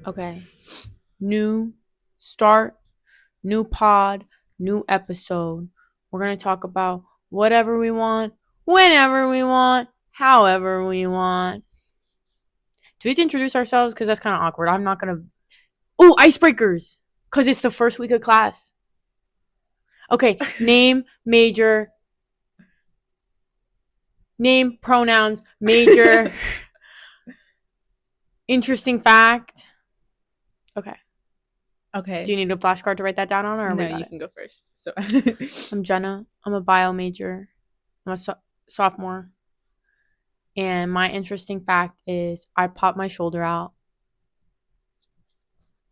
Okay. New start, new pod, new episode. We're going to talk about whatever we want, whenever we want, however we want. Do we have to introduce ourselves? Because that's kind of awkward. I'm not going to. Oh, icebreakers. Because it's the first week of class. Okay. Name, major, name, pronouns, major, interesting fact. Okay. Okay. Do you need a flashcard to write that down on, or no, we got you it? can go first. So I'm Jenna. I'm a bio major. I'm a sophomore. And my interesting fact is I popped my shoulder out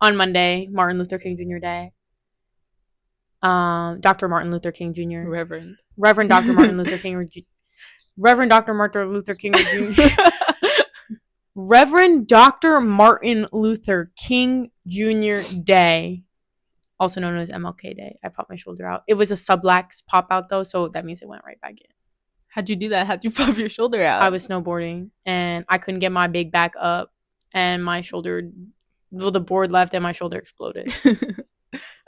on Monday, Martin Luther King Jr. Day. Dr. Martin Luther King Jr. Reverend Dr. Martin Luther King. Reverend Dr. Martin Luther King Jr. Reverend Dr. Martin Luther King Jr. Day, also known as MLK Day. I popped my shoulder out. It was a sublux pop out though, so that means it went right back in. How'd you do that? How'd you pop your shoulder out? I was snowboarding and I couldn't get my big back up, and my shoulder, well, the board left and my shoulder exploded.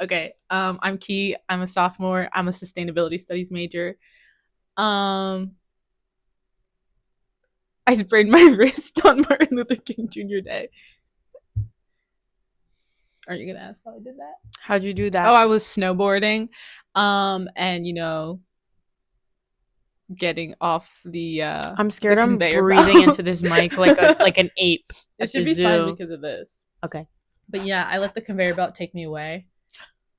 Okay. I'm Key. I'm a sophomore. I'm a sustainability studies major. I sprained my wrist on Martin Luther King Jr. Day. Aren't you gonna ask how I did that? How'd you do that? Oh, I was snowboarding, and getting off the. I'm scared. the I'm conveyor breathing belt. into this mic like an ape. It at should the be zoo. fine because of this. Okay. But yeah, I let the conveyor belt take me away.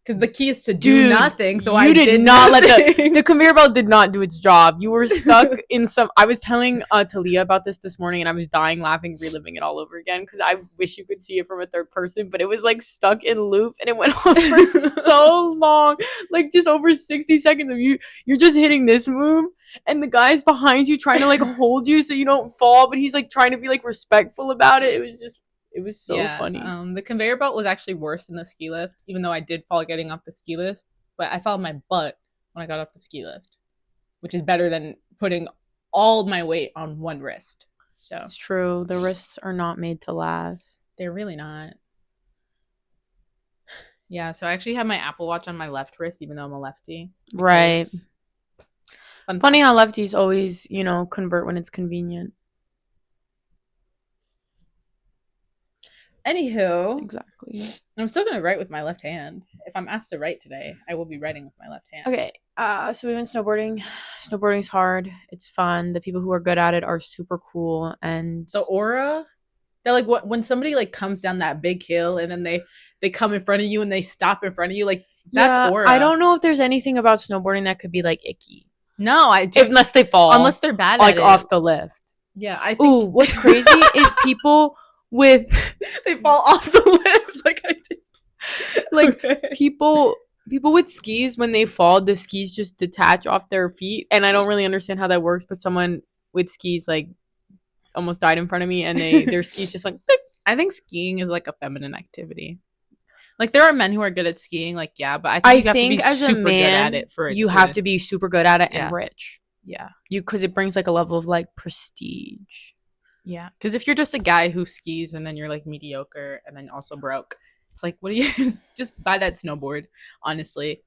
Because the key is to do nothing, so you I did did not nothing. let the conveyor belt did not do its job. You were stuck in some. I was telling Talia about this morning, and I was dying laughing, reliving it all over again because I wish you could see it from a third person, but it was like stuck in loop, and it went on for so long, like just over 60 seconds of you. You're just hitting this move, and the guy's behind you trying to like hold you so you don't fall, but he's like trying to be like respectful about it. It was so funny. The conveyor belt was actually worse than the ski lift, even though I did fall getting off the ski lift. But I fell on my butt when I got off the ski lift, which is better than putting all my weight on one wrist. So it's true. The wrists are not made to last. They're really not. Yeah, so I actually have my Apple Watch on my left wrist, even though I'm a lefty. Right. Funny how lefties always, convert when it's convenient. Anywho, exactly. I'm still gonna write with my left hand. If I'm asked to write today, I will be writing with my left hand. Okay. So we went snowboarding. Snowboarding's hard. It's fun. The people who are good at it are super cool, and the aura. They're like when somebody like comes down that big hill and then they come in front of you and they stop in front of you, like that's aura. I don't know if there's anything about snowboarding that could be like icky. No, unless they fall, unless they're bad like at off it. the lift. Yeah, I think. Ooh, what's crazy is people with they fall off the lift like I did. Like people with skis, when they fall, the skis just detach off their feet, and I don't really understand how that works. But someone with skis like almost died in front of me, and their skis just went. I think skiing is like a feminine activity. Like there are men who are good at skiing, like yeah, but I think you have to be as super a man, good at it for it. You have to be super good at it and rich. Yeah, because it brings like a level of like prestige. Yeah, because if you're just a guy who skis and then you're like mediocre and then also broke, it's like, what do you just buy that snowboard? Honestly,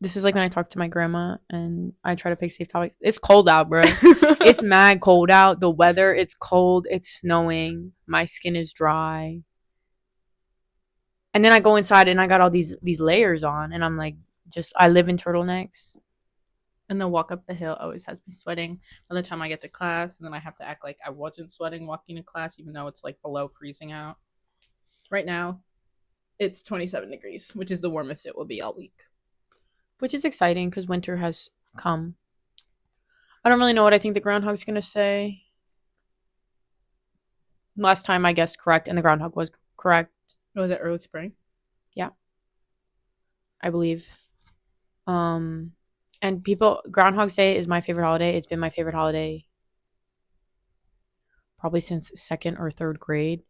this is like when I talk to my grandma and I try to pick safe topics. It's cold out, bro. It's mad cold out. The weather, it's cold. It's snowing. My skin is dry. And then I go inside and I got all these layers on, and I'm like, I live in turtlenecks. And the walk up the hill always has me sweating by the time I get to class, and then I have to act like I wasn't sweating walking to class, even though it's like below freezing out. Right now, it's 27 degrees, which is the warmest it will be all week. Which is exciting because winter has come. I don't really know what I think the groundhog's going to say. Last time I guessed correct, and the groundhog was correct. Was it early spring? Yeah. I believe. And Groundhog's Day is my favorite holiday. It's been my favorite holiday probably since 2nd or 3rd grade.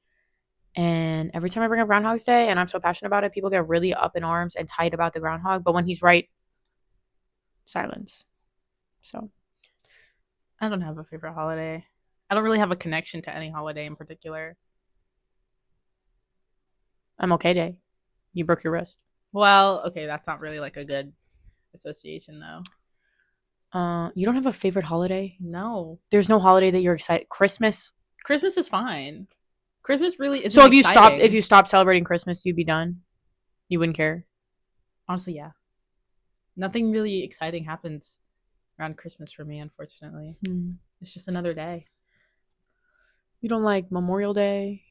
And every time I bring up Groundhog's Day and I'm so passionate about it, people get really up in arms and tight about the groundhog. But when he's right, silence. So I don't have a favorite holiday. I don't really have a connection to any holiday in particular. MLK Day. You broke your wrist. Well, okay, that's not really like a good association though. You don't have a favorite holiday? No. There's no holiday that you're excited. Christmas. Christmas is fine. Christmas really isn't So if exciting. you stopped celebrating Christmas, you'd be done. You wouldn't care. Honestly, yeah. Nothing really exciting happens around Christmas for me, unfortunately. It's just another day. You don't like Memorial Day?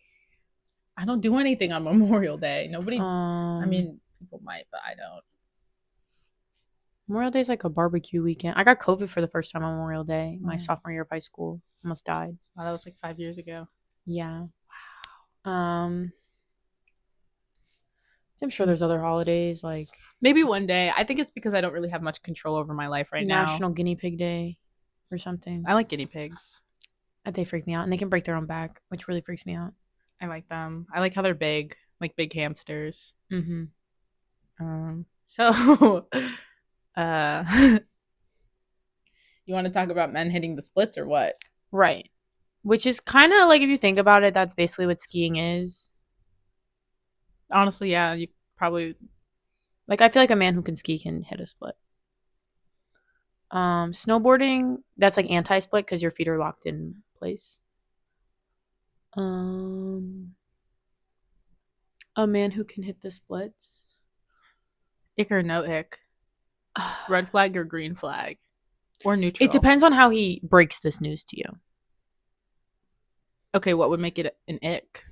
I don't do anything on Memorial Day. Nobody. I mean, people might, but I don't. Memorial Day is like a barbecue weekend. I got COVID for the first time on Memorial Day, my sophomore year of high school. Almost died. Wow, that was like 5 years ago. Yeah. Wow. I'm sure there's other holidays like maybe one day. I think it's because I don't really have much control over my life right now. National Guinea Pig Day or something. I like guinea pigs. They freak me out, and they can break their own back, which really freaks me out. I like them. I like how they're big, like big hamsters. So, you want to talk about men hitting the splits or what? Right. Which is kind of like, if you think about it, that's basically what skiing is. Honestly, yeah, you probably... Like, I feel like a man who can ski can hit a split. Snowboarding, that's like anti-split because your feet are locked in place. A man who can hit the splits. Ick or no ick? Red flag or green flag? Or neutral? It depends on how he breaks this news to you. Okay, what would make it an ick?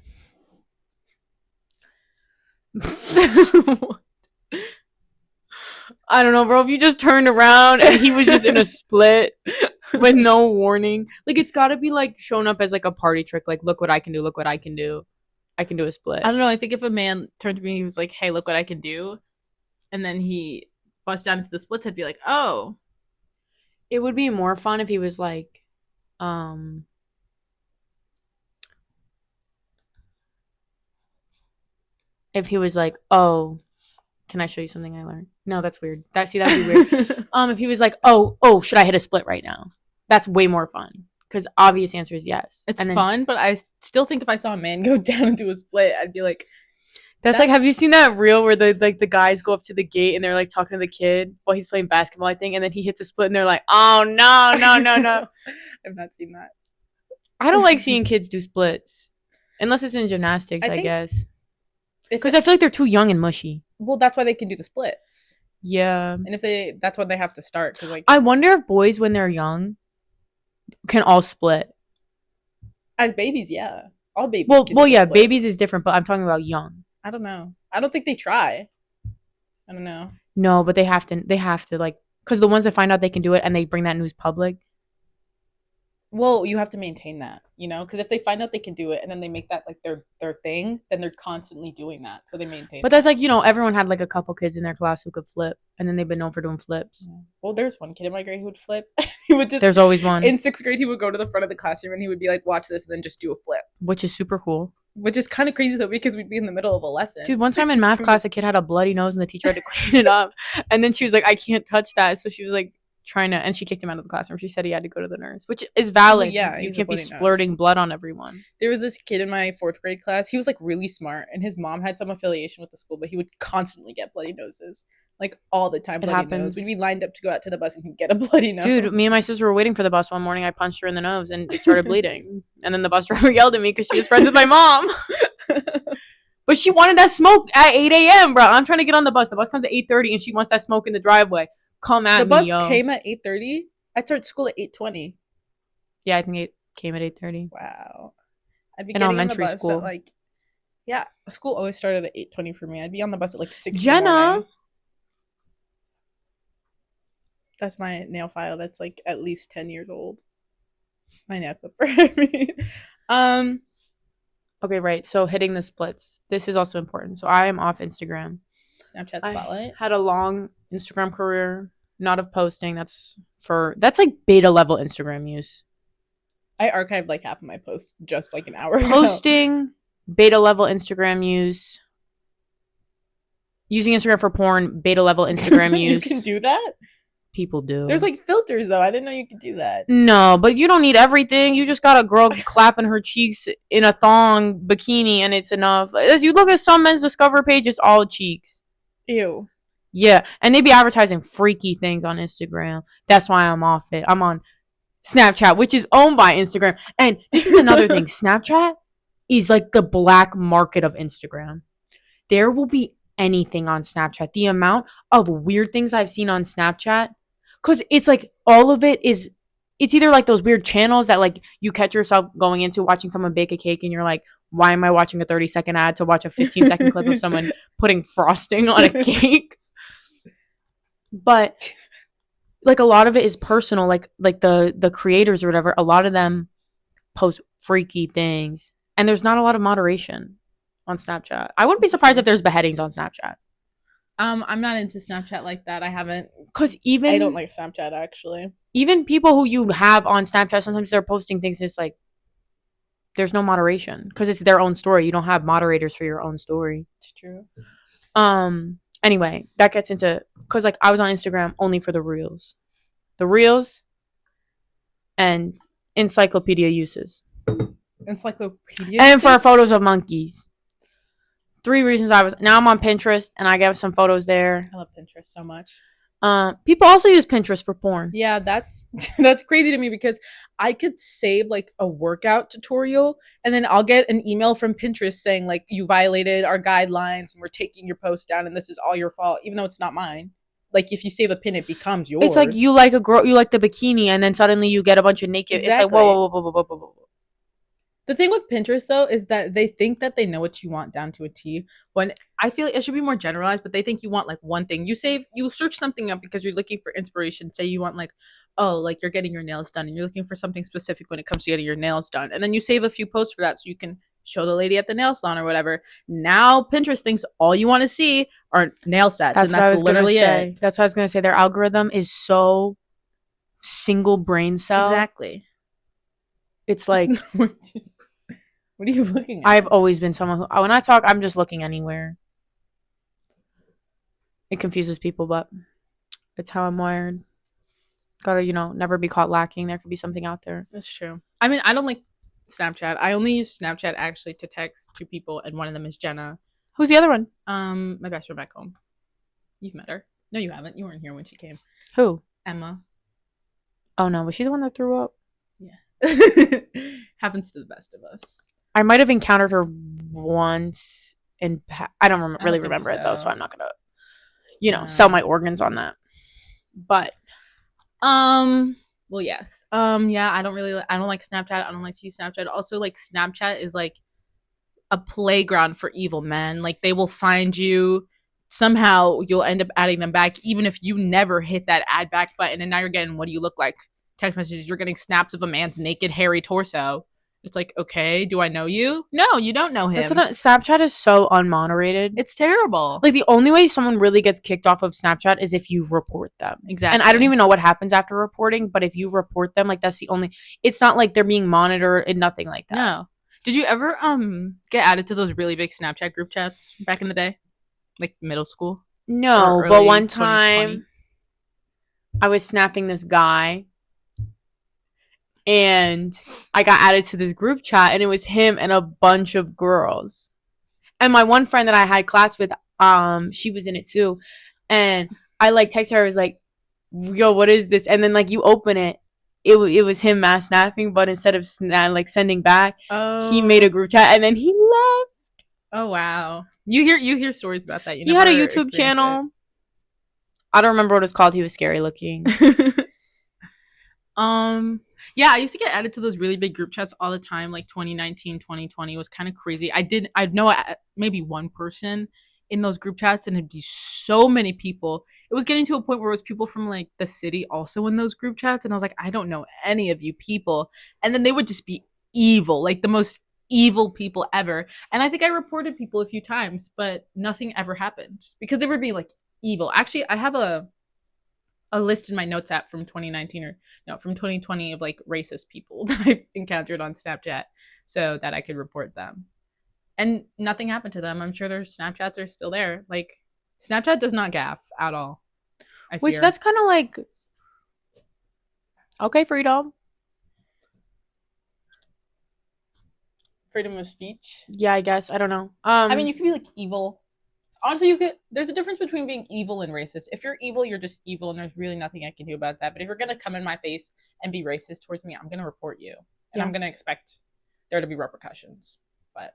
I don't know, bro. If you just turned around and he was just in a split with no warning, like, it's got to be like shown up as like a party trick. Like, look what I can do. Look what I can do. I can do a split. I don't know. I think if a man turned to me, he was like, "Hey, look what I can do," and then he bust down into the splits, I'd be like, "Oh." It would be more fun if he was like, if he was like, "Oh, can I show you something I learned?" No, that's weird. That'd be weird. If he was like, "Oh, should I hit a split right now?" That's way more fun because obvious answer is yes. It's fun, but I still think if I saw a man go down and do a split, I'd be like, That's like, have you seen that reel where the guys go up to the gate and they're like talking to the kid while he's playing basketball, I think, and then he hits a split and they're like, "Oh no." I've not seen that. I don't like seeing kids do splits unless it's in gymnastics, I guess. Because I feel like they're too young and mushy. Well, that's why they can do the splits. Yeah. And that's when they have to start. Cause like, I wonder if boys, when they're young, can all split. As babies, yeah. All babies. Well, yeah, babies is different, but I'm talking about young. I don't know. I don't think they try. I don't know. No, but they have to, like, because the ones that find out they can do it and they bring that news public. Well, you have to maintain that, you know, because if they find out they can do it and then they make that like their thing, then they're constantly doing that. So they maintain. But that's like, you know, everyone had like a couple kids in their class who could flip, and then they've been known for doing flips. Yeah. Well, there's one kid in my grade who would flip. He would just. There's always one. In 6th grade, he would go to the front of the classroom and he would be like, "Watch this," and then just do a flip, which is super cool. Which is kind of crazy though, because we'd be in the middle of a lesson. Dude, one time in math class, a kid had a bloody nose and the teacher had to clean it up, and then she was like, "I can't touch that," so she was like trying to, and she kicked him out of the classroom. She said he had to go to the nurse, which is valid. Well, yeah, you can't be splurting blood on everyone. There was this kid in my 4th grade class. He was like really smart, and his mom had some affiliation with the school, but he would constantly get bloody noses, like all the time. Bloody nose. We'd be lined up to go out to the bus and he'd get a bloody nose. Dude, me and my sister were waiting for the bus one morning. I punched her in the nose and it started bleeding, and then the bus driver yelled at me because she was friends with my mom. But she wanted that smoke at 8 a.m., bro. I'm trying to get on the bus. The bus comes at 8:30, and she wants that smoke in the driveway. Come at me, The bus yo. came at 8:30? I started school at 8:20. Yeah, I think it came at 8:30. Wow. I'd be in getting on the bus school. At like... Yeah, school always started at 8:20 for me. I'd be on the bus at like 6 Jenna! That's my nail file. That's like at least 10 years old. My nail clipper, I mean. Okay, right. So hitting the splits. This is also important. So I am off Instagram. Snapchat Spotlight. I had a long Instagram career, not of posting. That's like beta level Instagram use. I archived like half of my posts just like an hour ago. Posting, beta level Instagram use. Using Instagram for porn, beta level Instagram use. You can do that? People do. There's like filters though. I didn't know you could do that. No, but you don't need everything. You just got a girl clapping her cheeks in a thong bikini and it's enough. As you look at some men's Discover page, it's all cheeks. Ew. Yeah, and they be advertising freaky things on Instagram. That's why I'm off it. I'm on Snapchat, which is owned by Instagram. And this is another thing. Snapchat is like the black market of Instagram. There will be anything on Snapchat. The amount of weird things I've seen on Snapchat, because it's like all of it is, it's either like those weird channels that like you catch yourself going into watching someone bake a cake and you're like, why am I watching a 30-second ad to watch a 15-second clip of someone putting frosting on a cake? But like a lot of it is personal, like the creators or whatever. A lot of them post freaky things, and there's not a lot of moderation on Snapchat. I wouldn't be surprised if there's beheadings on Snapchat. I'm not into Snapchat like that. I haven't, because even I don't like Snapchat actually. Even people who you have on Snapchat, sometimes they're posting things. It's like there's no moderation because it's their own story. You don't have moderators for your own story. It's true. Anyway, that gets into, because like I was on Instagram only for the reels and encyclopedia uses, Encyclopedia and uses? for photos of monkeys. 3 reasons now I'm on Pinterest and I get some photos there. I love Pinterest so much. People also use Pinterest for porn. Yeah, that's crazy to me because I could save like a workout tutorial and then I'll get an email from Pinterest saying like you violated our guidelines and we're taking your post down and this is all your fault, even though it's not mine. Like if you save a pin, it becomes yours. It's like you like a girl, you like the bikini, and then suddenly you get a bunch of naked. Exactly. It's like whoa. The thing with Pinterest, though, is that they think that they know what you want down to a T. When I feel like it should be more generalized, but they think you want like one thing. You search something up because you're looking for inspiration. Say you want like, oh, like you're getting your nails done and you're looking for something specific when it comes to getting your nails done. And then you save a few posts for that so you can show the lady at the nail salon or whatever. Now Pinterest thinks all you want to see are nail sets. And that's literally it. That's what I was going to say. Their algorithm is so single brain cell. Exactly. It's like... What are you looking at? I've always been someone who, when I talk, I'm just looking anywhere. It confuses people, but it's how I'm wired. Gotta, never be caught lacking. There could be something out there. That's true. I mean, I don't like Snapchat. I only use Snapchat actually to text 2 people, and one of them is Jenna. Who's the other one? My best friend back home. You've met her. No, you haven't. You weren't here when she came. Who? Emma. Oh, no. Was she the one that threw up? Yeah. Happens to the best of us. I might have encountered her once I don't really remember it though, so I'm not gonna, sell my organs on that. But, well, yes. Yeah, I don't like Snapchat. I don't like to use Snapchat. Also, like Snapchat is like a playground for evil men. Like they will find you. Somehow you'll end up adding them back, even if you never hit that add back button. And now you're getting, what do you look like? Text messages. You're getting snaps of a man's naked, hairy torso. It's like, okay, do I know you? No, you don't know him. Snapchat is so unmoderated. It's terrible. Like, the only way someone really gets kicked off of Snapchat is if you report them. Exactly. And I don't even know what happens after reporting, but if you report them, like, that's the only... It's not like they're being monitored and nothing like that. No. Did you ever get added to those really big Snapchat group chats back in the day? Like, middle school? No, but one time I was snapping this guy and I got added to this group chat and it was him and a bunch of girls. And my one friend that I had class with, she was in it too. And I like texted her, I was like, yo, what is this? And then like you open it, it was him mass snapping, but instead of like sending back, he made a group chat and then he left. Oh wow. You hear stories about that. He had a YouTube channel. I don't remember what it's called. He was scary looking. Yeah, I used to get added to those really big group chats all the time. Like 2019, 2020 was kind of crazy. I'd know maybe one person in those group chats and it'd be so many people. It was getting to a point where it was people from like the city also in those group chats. And I was like, I don't know any of you people. And then they would just be evil, like the most evil people ever. And I think I reported people a few times, but nothing ever happened because they were being like evil. Actually, I have a list in my notes app from 2020 of like racist people that I've encountered on Snapchat so that I could report them. And nothing happened to them. I'm sure their Snapchats are still there. Like Snapchat does not gaff at all. Which that's kind of like Okay, freedom. Freedom of speech. Yeah, I guess. I don't know. I mean, you could be like evil. Honestly, you could. There's a difference between being evil and racist. If you're evil, you're just evil, and there's really nothing I can do about that. But if you're gonna come in my face and be racist towards me, I'm gonna report you, and Yeah. I'm gonna expect there to be repercussions. But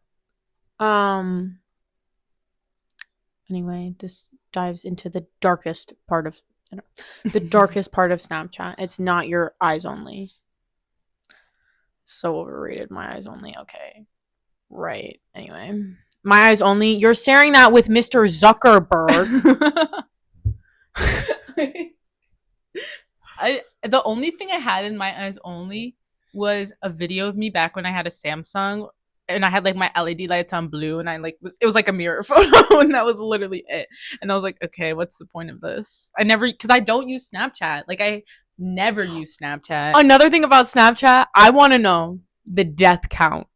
anyway, this dives into the darkest part of Snapchat. It's not your eyes only. So overrated. My eyes only. Okay. Right. Anyway. My eyes only. You're sharing that with Mr. Zuckerberg. The only thing I had in my eyes only was a video of me back when I had a Samsung and I had like my LED lights on blue and it was like a mirror photo and that was literally it. And I was like, okay, what's the point of this? Because I don't use Snapchat. Like I never use Snapchat. Another thing about Snapchat, I want to know the death count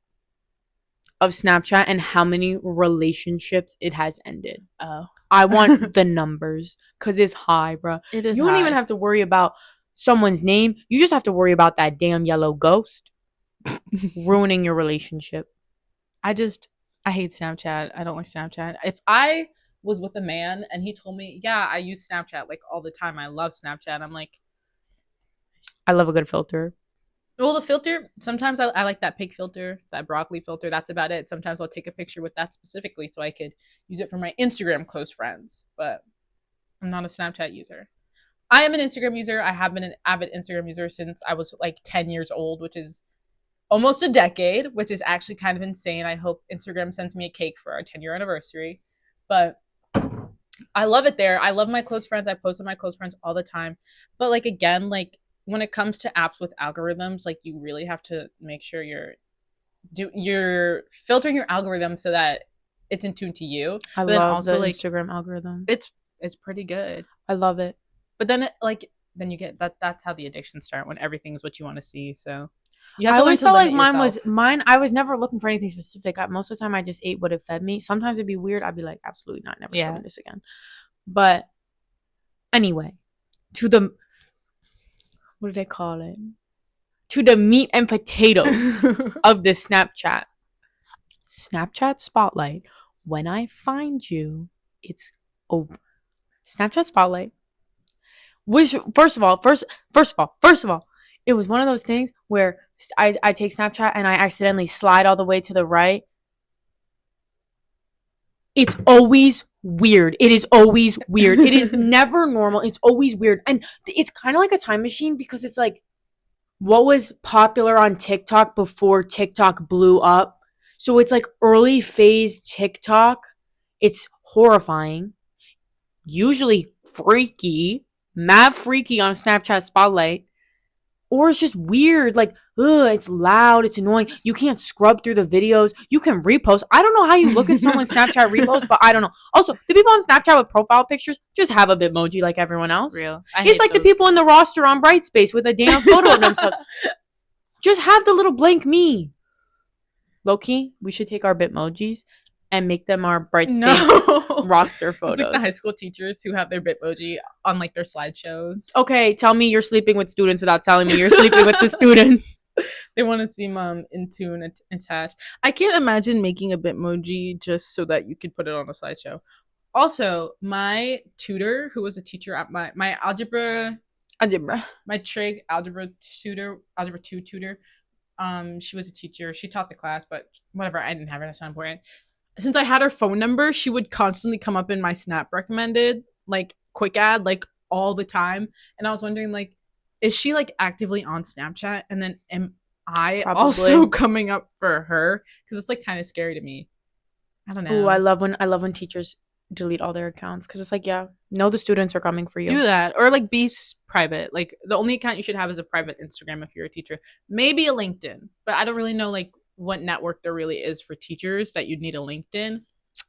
of Snapchat and how many relationships it has ended. Oh. I want the numbers because it's high, bro. It is You don't even have to worry about someone's name. You just have to worry about that damn yellow ghost ruining your relationship. I hate Snapchat. I don't like Snapchat. If I was with a man and he told me, yeah, I use Snapchat like all the time. I love Snapchat. I'm like, I love a good filter. Well, the filter, sometimes I like that pig filter, that broccoli filter. That's about it. Sometimes I'll take a picture with that specifically so I could use it for my Instagram close friends. But I'm not a Snapchat user. I am an Instagram user. I have been an avid Instagram user since I was like 10 years old, which is almost a decade, which is actually kind of insane. I hope Instagram sends me a cake for our 10-year anniversary. But I love it there. I love my close friends. I post with my close friends all the time. But like, again, like, when it comes to apps with algorithms, like you really have to make sure you're filtering your algorithm so that it's in tune to you. I love also, the Instagram algorithm. It's pretty good. I love it. But then then you get that's how the addictions start, when everything's what you want to see. So you have I to always learn to felt like yourself. mine. I was never looking for anything specific. Most of the time, I just ate what it fed me. Sometimes it'd be weird. I'd be like, absolutely not, never show me this again. But anyway, what did I call it? To the meat and potatoes of the Snapchat. Snapchat Spotlight. When I find you, it's over. Snapchat Spotlight. Which, first of all, it was one of those things where I take Snapchat and I accidentally slide all the way to the right. It's always weird. It is always weird. It is never normal. It's always weird. And it's kind of like a time machine because it's like, what was popular on TikTok before TikTok blew up? So it's like early phase TikTok. It's horrifying. Usually freaky. Mad freaky on Snapchat Spotlight. Or it's just weird. Like, it's loud. It's annoying. You can't scrub through the videos. You can repost. I don't know how you look at someone's Snapchat repost, but I don't know. Also, the people on Snapchat with profile pictures just have a Bitmoji like everyone else. Real. It's like those. The people in the roster on Brightspace with a damn photo of themselves. Just have the little blank me. Low-key, we should take our Bitmojis and make them our Brightspace roster photos. It's like the high school teachers who have their Bitmoji on like their slideshows. Okay, tell me you're sleeping with students without telling me you're sleeping with the students. They want to seem in tune and attached. I can't imagine making a Bitmoji just so that you could put it on a slideshow. Also, my tutor, who was a teacher at my algebra, my trig algebra 2 tutor, she was a teacher. She taught the class, but whatever, I didn't have her. That's not important. Since I had her phone number, she would constantly come up in my Snap recommended, like, quick ad, like, all the time. And I was wondering, like, is she, like, actively on Snapchat? And then am I also coming up for her? Because it's, like, kind of scary to me. I don't know. Oh, I love when teachers delete all their accounts. Because it's like, yeah, know the students are coming for you. Do that. Or, like, be private. Like, the only account you should have is a private Instagram if you're a teacher. Maybe a LinkedIn. But I don't really know, like, what network there really is for teachers that you'd need a LinkedIn.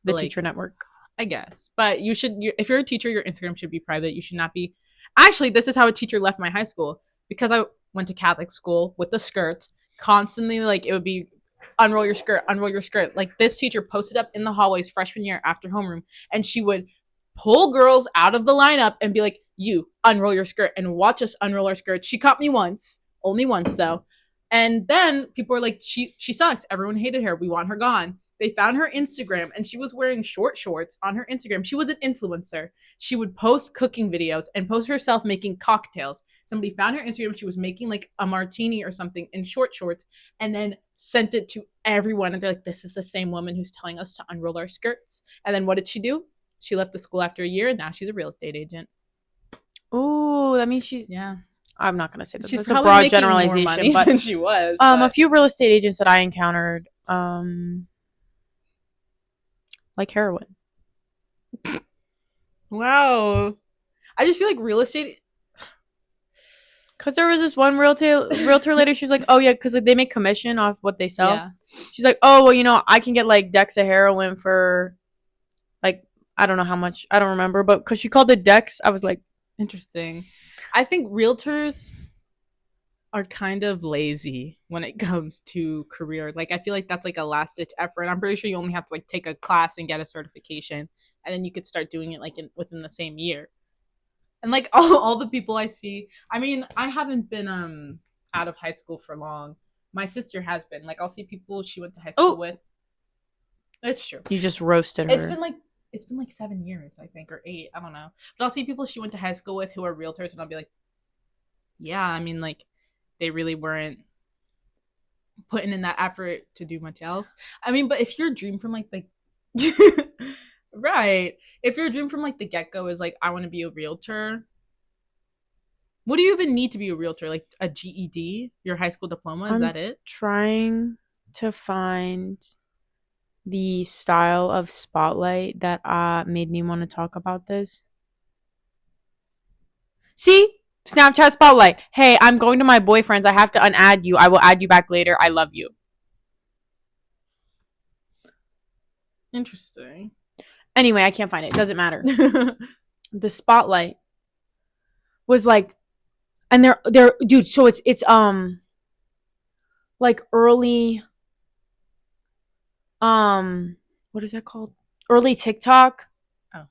The teacher network, I guess. But if you're a teacher, your Instagram should be private. You should not be. Actually, this is how a teacher left my high school, because I went to Catholic school with the skirt. Constantly, like, it would be unroll your skirt. Like, this teacher posted up in the hallways freshman year after homeroom, and she would pull girls out of the lineup and be like, you unroll your skirt and watch us unroll our skirts. She caught me once, only once though. And then people were like, she sucks. Everyone hated her. We want her gone. They found her Instagram and she was wearing short shorts on her Instagram. She was an influencer. She would post cooking videos and post herself making cocktails. Somebody found her Instagram. She was making like a martini or something in short shorts and then sent it to everyone. And they're like, this is the same woman who's telling us to unroll our skirts. And then what did she do? She left the school after a year and now she's a real estate agent. Oh, that means she's... Yeah. I'm not gonna say that. She's That's a broad generalization, more money but than she was. A few real estate agents that I encountered, like heroin. Wow. I just feel like real estate. Because there was this one realtor lady. She was like, "Oh yeah, because like, they make commission off what they sell." Yeah. She's like, "Oh well, you know, I can get like decks of heroin for, like, I don't know how much. I don't remember, but because she called it decks, I was like, interesting." I think realtors are kind of lazy when it comes to career. Like, I feel like that's like a last ditch effort. I'm pretty sure you only have to like take a class and get a certification, and then you could start doing it like within the same year. And like all the people I see, I mean, I haven't been out of high school for long. My sister has been. Like, I'll see people she went to high school with. It's true. You just roasted her. It's been like 7 years, I think, or 8. I don't know. But I'll see people she went to high school with who are realtors, and I'll be like, yeah, I mean, like, they really weren't putting in that effort to do much else. I mean, but if your dream from like right, if your dream from like the get-go is like, I want to be a realtor, what do you even need to be a realtor? Like a GED, your high school diploma? Is that it? Trying to find the style of spotlight that made me want to talk about this. See? Snapchat spotlight. Hey, I'm going to my boyfriend's. I have to unadd you. I will add you back later. I love you. Interesting. Anyway, I can't find it. It doesn't matter. The spotlight was like, and they're dude, so it's like early what is that called? Early TikTok. Oh.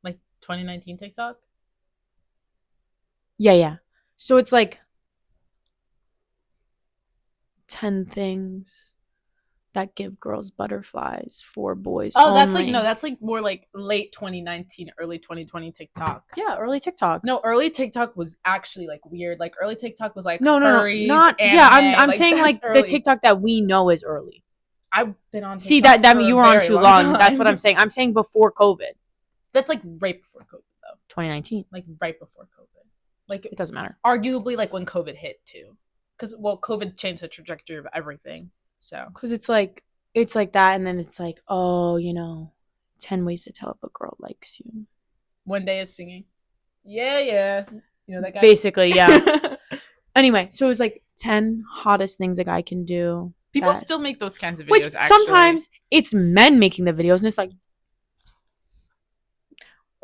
Like 2019 TikTok? Yeah. So it's like 10 things that give girls butterflies for boys. Oh, only. that's like more like late 2019, early 2020 TikTok. Yeah, early TikTok. No, early TikTok was actually like weird. Like early TikTok was like no, not anime. Yeah. I'm like, saying like early. The TikTok that we know is early. I've been on TikTok. See that you were on too long. That's what I'm saying. I'm saying before COVID. That's like right before COVID though. 2019. Like right before COVID. Like it doesn't matter. Arguably like when COVID hit too. Because COVID changed the trajectory of everything. So because it's like that, and then it's like, oh, 10 ways to tell if a girl likes you. One day of singing. Yeah. You know that guy? Basically, yeah. Anyway, so it was like 10 hottest things a guy can do. People still make those kinds of videos, which actually. Sometimes it's men making the videos, and it's like,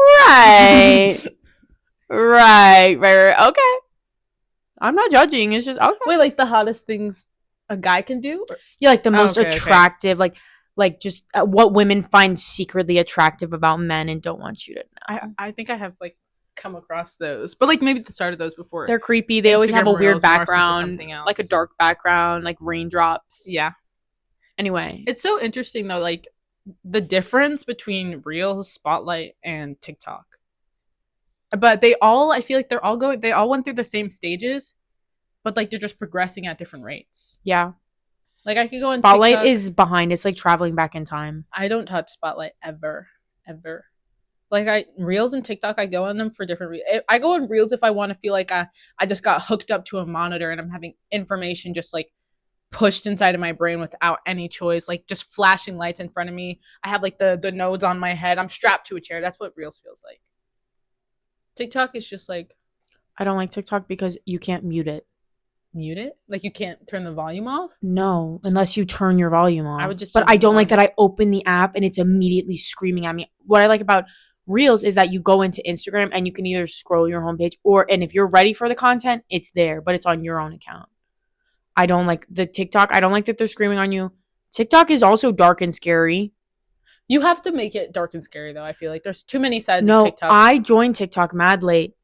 right. Right. Okay. I'm not judging. It's just, okay. Wait, like the hottest things a guy can do? Yeah, like the most attractive, okay. like just what women find secretly attractive about men and don't want you to know. I think I have like come across those, but like maybe the start of those before. They're creepy. They always have a weird background, like a dark background, like raindrops. Yeah. Anyway, it's so interesting though, like the difference between Reels, Spotlight, and TikTok. But I feel like they all went through the same stages, but like they're just progressing at different rates. Yeah. Like I could go on Spotlight TikTok. is behind. It's like traveling back in time. I don't touch Spotlight ever. Like Reels and TikTok, I go on them for different reasons. I go on Reels if I want to feel like I just got hooked up to a monitor and I'm having information just like pushed inside of my brain without any choice, like just flashing lights in front of me. I have like the nodes on my head. I'm strapped to a chair. That's what Reels feels like. TikTok is just like... I don't like TikTok because you can't mute it. Mute it? Like you can't turn the volume off? No, unless you turn your volume off. I would just... But I don't like that I open the app and it's immediately screaming at me. What I like about Reels is that you go into Instagram and you can either scroll your homepage and if you're ready for the content, it's there, but it's on your own account. I don't like the TikTok. I don't like that they're screaming on you. TikTok is also dark and scary. You have to make it dark and scary though. I feel like there's too many sides of No, TikTok. I joined TikTok mad late.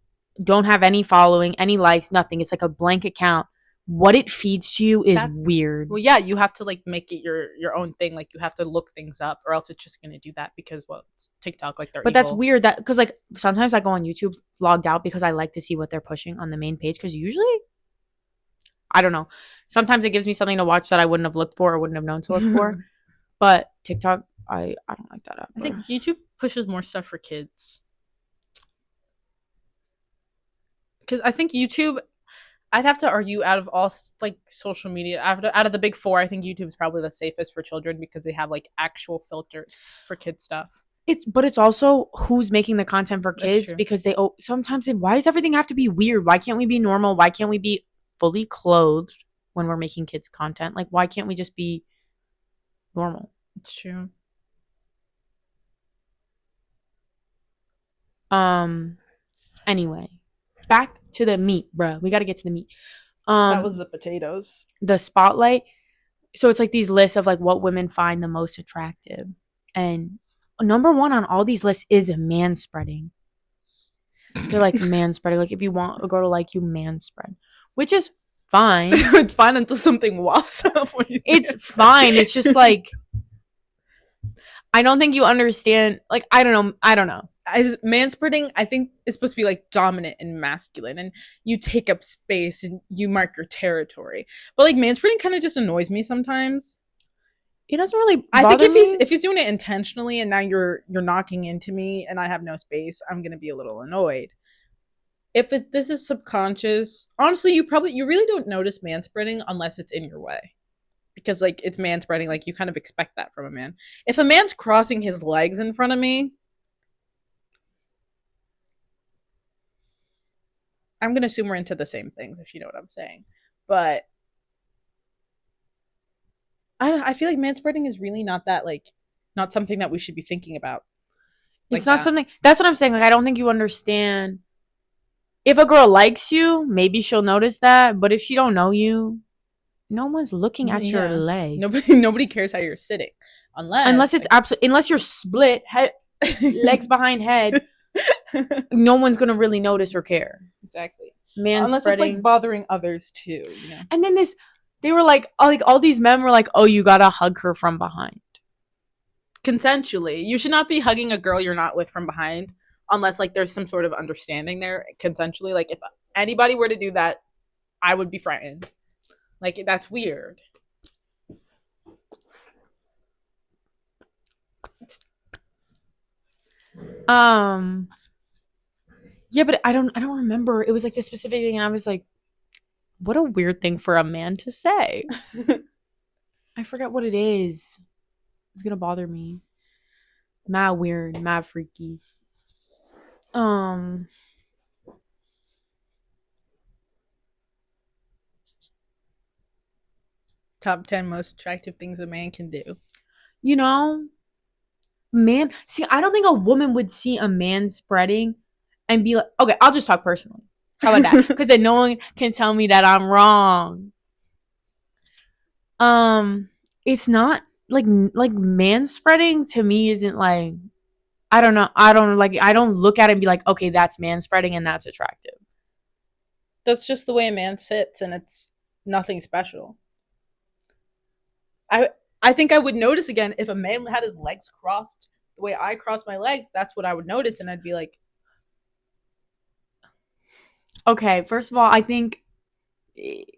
Don't have any following, any likes, nothing. It's like a blank account. What it feeds to you is weird. Well, yeah, you have to like make it your own thing. Like you have to look things up, or else it's just gonna do that because well, it's TikTok. Like they're But evil. that's weird that because like sometimes I go on YouTube logged out because I like to see what they're pushing on the main page because usually I don't know. Sometimes it gives me something to watch that I wouldn't have looked for or wouldn't have known to look for. But TikTok, I don't like that app. I think YouTube pushes more stuff for kids. Because I think YouTube, I'd have to argue out of all like social media, out of the big four, I think YouTube's probably the safest for children because they have like actual filters for kid stuff. But it's also who's making the content for kids because they sometimes why does everything have to be weird? Why can't we be normal? Why can't we be fully clothed when we're making kids content? Like why can't we just be normal? It's true. Anyway, back to the meat, bro. We got to get to the meat. That was the potatoes. The spotlight. So it's like these lists of like what women find the most attractive. And number one on all these lists is manspreading. They're like manspreading. Like if you want a girl to like you, manspread. Which is fine. It's fine until something wafts up. It's fine. It's just like I don't think you understand. Like I don't know. Manspreading, I think, is supposed to be like dominant and masculine, and you take up space and you mark your territory. But like manspreading kind of just annoys me sometimes. It doesn't really. I think if he's doing it intentionally, and now you're knocking into me, and I have no space, I'm gonna be a little annoyed. If this is subconscious, honestly, you really don't notice manspreading unless it's in your way, because like it's manspreading. Like you kind of expect that from a man. If a man's crossing his legs in front of me, I'm going to assume we're into the same things, if you know what I'm saying. But I feel like manspreading is really not that, like, not something that we should be thinking about. It's not something, that's what I'm saying. Like, I don't think you understand. If a girl likes you, maybe she'll notice that. But if she don't know you, no one's looking at your leg. Nobody cares how you're sitting. Unless it's unless you're split, legs behind head. No one's gonna really notice or care. Exactly. Unless it's like bothering others too, you know. And then they were like all these men were like, oh, you gotta hug her from behind. Consensually. You should not be hugging a girl you're not with from behind unless like there's some sort of understanding there consensually. Like if anybody were to do that, I would be frightened. Like that's weird. Yeah, but I don't remember. It was like this specific thing, and I was like, what a weird thing for a man to say. I forget what it is. It's gonna bother me. Mad weird, mad freaky. Top 10 most attractive things a man can do. You know, man. See, I don't think a woman would see a man spreading and be like, okay, I'll just talk personally. How about that? Because then no one can tell me that I'm wrong. It's not like man spreading to me isn't like, I don't know. I don't look at it and be like, okay, that's man spreading and that's attractive. That's just the way a man sits, and it's nothing special. I think I would notice again if a man had his legs crossed the way I cross my legs. That's what I would notice, and I'd be like, okay, first of all, I think if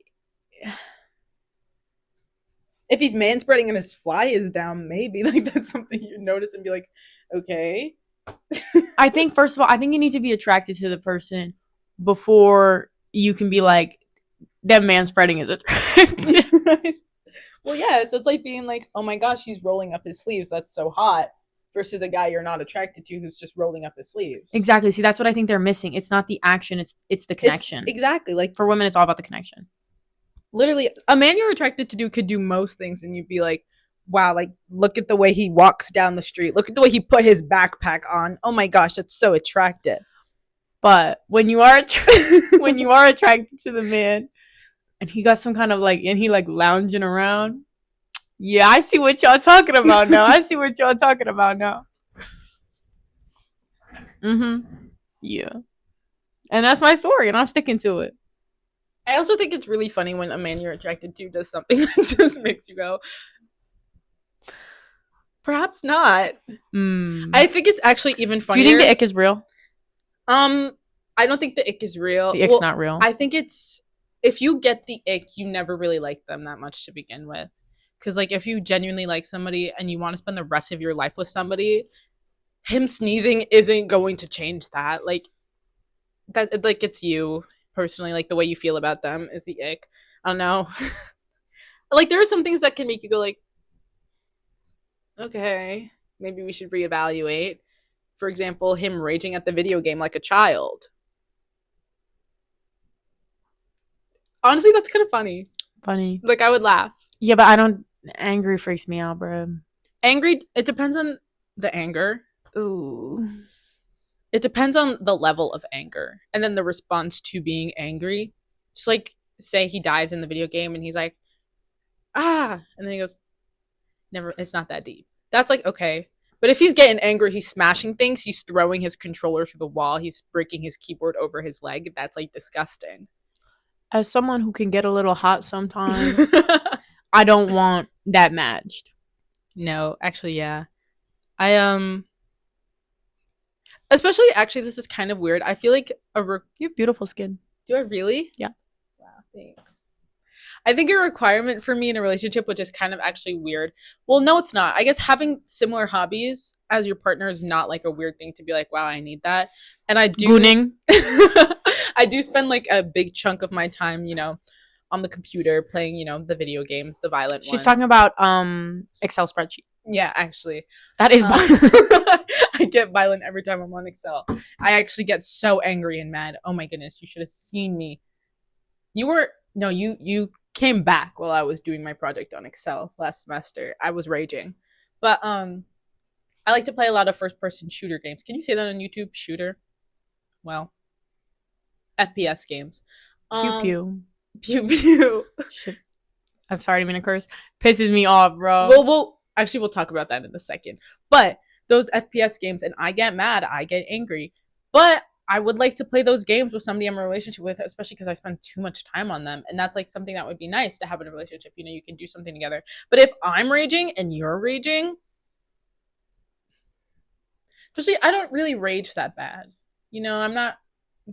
he's man spreading and his fly is down, maybe like that's something you'd notice and be like, okay. I think first of all, I think you need to be attracted to the person before you can be like, that man spreading is attractive. Well, yeah, so it's like being like, oh my gosh, he's rolling up his sleeves. That's so hot. Versus a guy you're not attracted to who's just rolling up his sleeves. Exactly. See, that's what I think they're missing. It's not the action. It's the connection. Exactly. Like for women, it's all about the connection. Literally, a man you're attracted to could do most things, and you'd be like, wow, like look at the way he walks down the street. Look at the way he put his backpack on. Oh my gosh, that's so attractive. But when you are attracted to the man, and he got some kind of like, and he like lounging around, Yeah, I see what y'all talking about now. I see what y'all talking about now. Yeah. And that's my story, and I'm sticking to it. I also think it's really funny when a man you're attracted to does something that just makes you go, perhaps not. I think it's actually even funnier. Do you think the ick is real? I don't think the ick is real. The ick's not real. I think it's, if you get the ick, you never really like them that much to begin with. Because like if you genuinely like somebody and you want to spend the rest of your life with somebody, him sneezing isn't going to change that. Like that, like it's you personally, like the way you feel about them is the ick. I don't know. Like there are some things that can make you go like, okay, maybe we should reevaluate. For example, him raging at the video game like a child. Honestly, that's kind of funny. Funny. Like I would laugh. Yeah, but I don't. Angry freaks me out, bro. Angry. It depends on the anger. Ooh. It depends on the level of anger, and then the response to being angry. Just like say he dies in the video game, and he's like, ah, and then he goes, never. It's not that deep. That's like okay. But if he's getting angry, he's smashing things. He's throwing his controller through the wall. He's breaking his keyboard over his leg. That's like disgusting. As someone who can get a little hot sometimes, I don't want that matched. No, actually, yeah. I especially actually this is kind of weird. I feel like you have beautiful skin. Do I really? Yeah. Wow, thanks. I think a requirement for me in a relationship, which is kind of actually weird. Well, no, it's not. I guess having similar hobbies as your partner is not like a weird thing to be like, wow, I need that. And I do Gooning. I do spend like a big chunk of my time, you know, on the computer playing, you know, the video games, the violent She's ones. talking about Excel spreadsheet. Yeah, actually. That is violent. I get violent every time I'm on Excel. I actually get so angry and mad. Oh my goodness, you should have seen me. You came back while I was doing my project on Excel last semester. I was raging. But I like to play a lot of first person shooter games. Can you say that on YouTube? Shooter? Well, FPS games. Pew pew. Pew pew. I'm sorry to mean to curse. Pisses me off, bro. We'll talk about that in a second. But those FPS games, and I get mad, I get angry. But I would like to play those games with somebody I'm in a relationship with, especially because I spend too much time on them. And that's like something that would be nice to have in a relationship. You know, you can do something together. But if I'm raging and you're raging, especially I don't really rage that bad. You know, I'm not,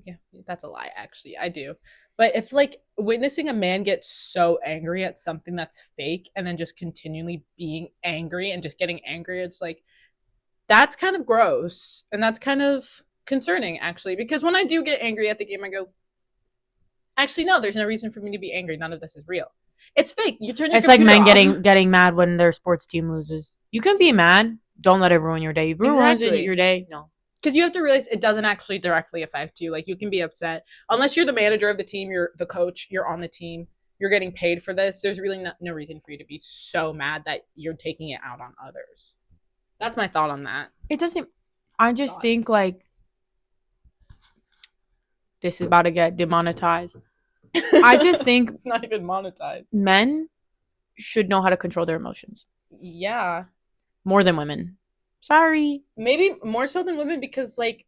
yeah, that's a lie, actually. I do. But if like witnessing a man get so angry at something that's fake and then just continually being angry and just getting angry, it's like, that's kind of gross. And that's kind of concerning, actually, because when I do get angry at the game, I go, actually, no, there's no reason for me to be angry. None of this is real. It's fake. You turn your It's like men off. getting mad when their sports team loses. You can be mad. Don't let it ruin your day. If it ruins your day, no. Because you have to realize it doesn't actually directly affect you. Like you can be upset unless you're the manager of the team, you're the coach, you're on the team, you're getting paid for this. There's really no reason for you to be so mad that you're taking it out on others. That's my thought on that. It doesn't. I just think like this is about to get demonetized. I just think it's not even monetized. Men should know how to control their emotions. Yeah. More than women. Sorry. Maybe more so than women because like